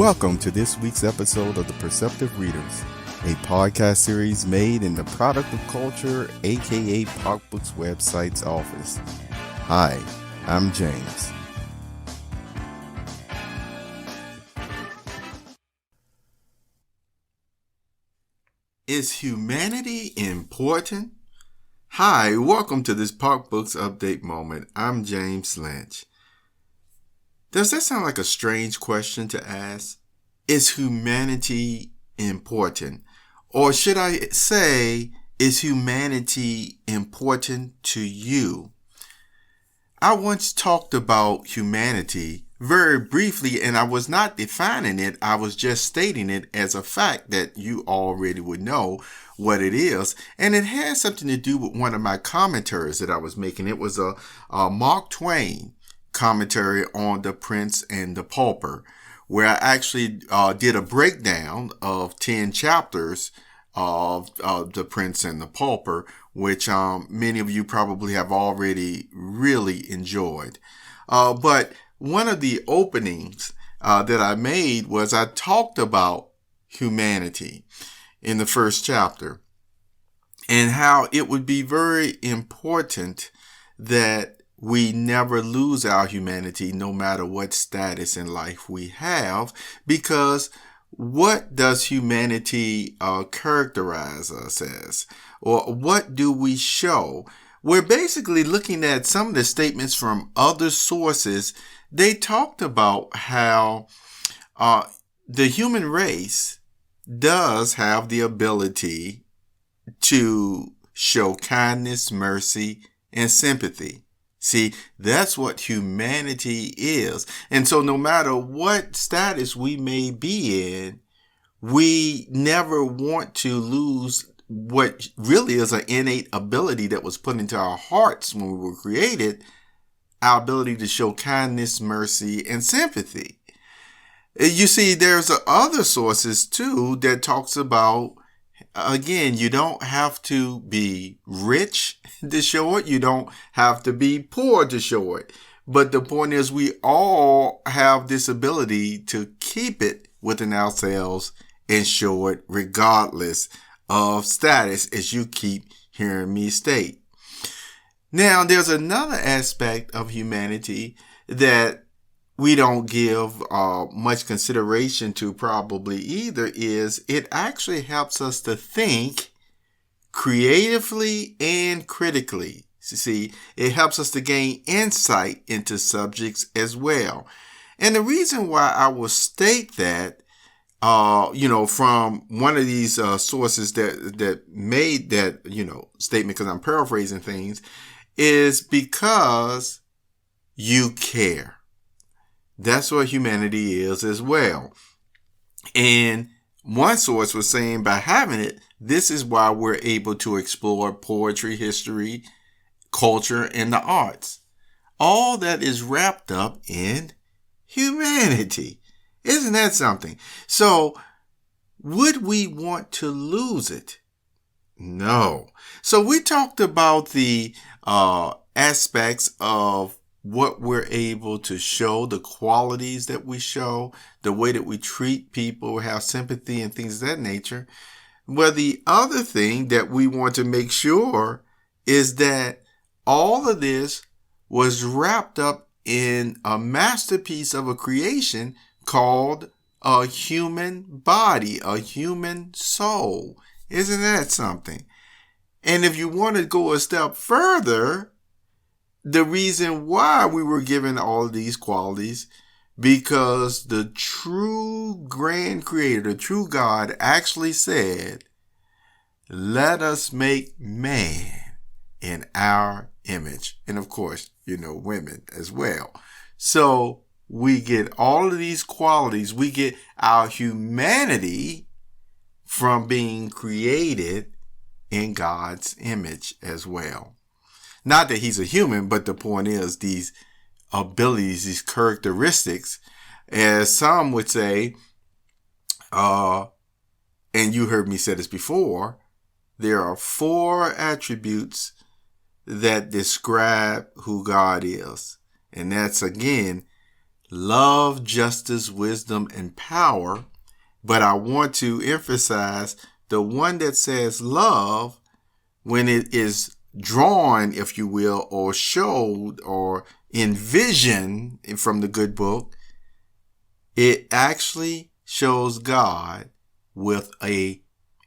Welcome to this week's episode of The Perceptive Readers, a podcast series made in the Product of Culture, aka Pop Books website's office. Hi, I'm James. Is humanity important? Hi, welcome to this Pop Books update moment. I'm James Lynch. Does that sound like a strange question to ask? Is humanity important? Or should I say, is humanity important to you? I once talked about humanity very briefly, and I was not defining it. I was just stating it as a fact that you already would know what it is. And it has something to do with one of my commentaries that I was making. It was a Mark Twain commentary on The Prince and the Pauper, where I actually did a breakdown of 10 chapters of The Prince and the Pauper, which many of you probably have already really enjoyed. But one of the openings that I made was I talked about humanity in the first chapter and how it would be very important that we never lose our humanity no matter what status in life we have, because what does humanity characterize us as? Or what do we show? We're basically looking at some of the statements from other sources. They talked about how the human race does have the ability to show kindness, mercy, and sympathy. See, that's what humanity is. And so no matter what status we may be in, we never want to lose what really is an innate ability that was put into our hearts when we were created, our ability to show kindness, mercy, and sympathy. You see, there's other sources too that talks about, again, you don't have to be rich to show it. You don't have to be poor to show it. But the point is, we all have this ability to keep it within ourselves and show it regardless of status, as you keep hearing me state. Now, there's another aspect of humanity that we don't give much consideration to probably either, is it actually helps us to think creatively and critically. See, it helps us to gain insight into subjects as well. And the reason why I will state that, from one of these sources that made that, statement, because I'm paraphrasing things, is because you care. That's what humanity is as well. And one source was saying by having it, this is why we're able to explore poetry, history, culture, and the arts. All that is wrapped up in humanity. Isn't that something? So, would we want to lose it? No. So we talked about the aspects of what we're able to show, the qualities that we show, the way that we treat people, have sympathy and things of that nature. Well, the other thing that we want to make sure is that all of this was wrapped up in a masterpiece of a creation called a human body, a human soul. Isn't that something? And if you want to go a step further, the reason why we were given all of these qualities, because the true grand creator, the true God, actually said, let us make man in our image. And of course, women as well. So we get all of these qualities. We get our humanity from being created in God's image as well. Not that he's a human, but the point is these abilities, these characteristics, as some would say, and you heard me say this before, there are 4 attributes that describe who God is. And that's, again, love, justice, wisdom, and power. But I want to emphasize the one that says love, when it is drawn, if you will, or showed or envisioned from the good book, it actually shows God with a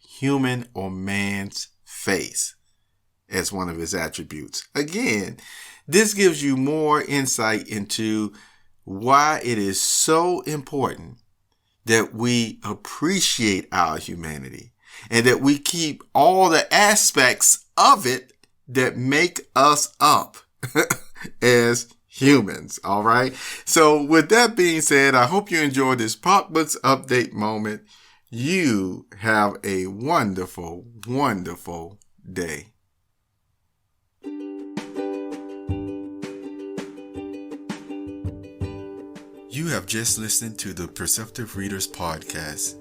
human or man's face as one of his attributes. Again, this gives you more insight into why it is so important that we appreciate our humanity and that we keep all the aspects of it that make us up as humans. All right. So with that being said, I hope you enjoyed this Pop Books Update moment. You have a wonderful, wonderful day. You have just listened to the Perceptive Readers Podcast.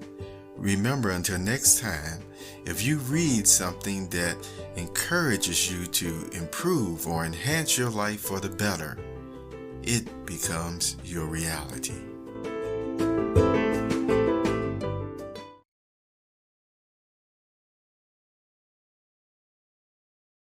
Remember, until next time, if you read something that encourages you to improve or enhance your life for the better, it becomes your reality.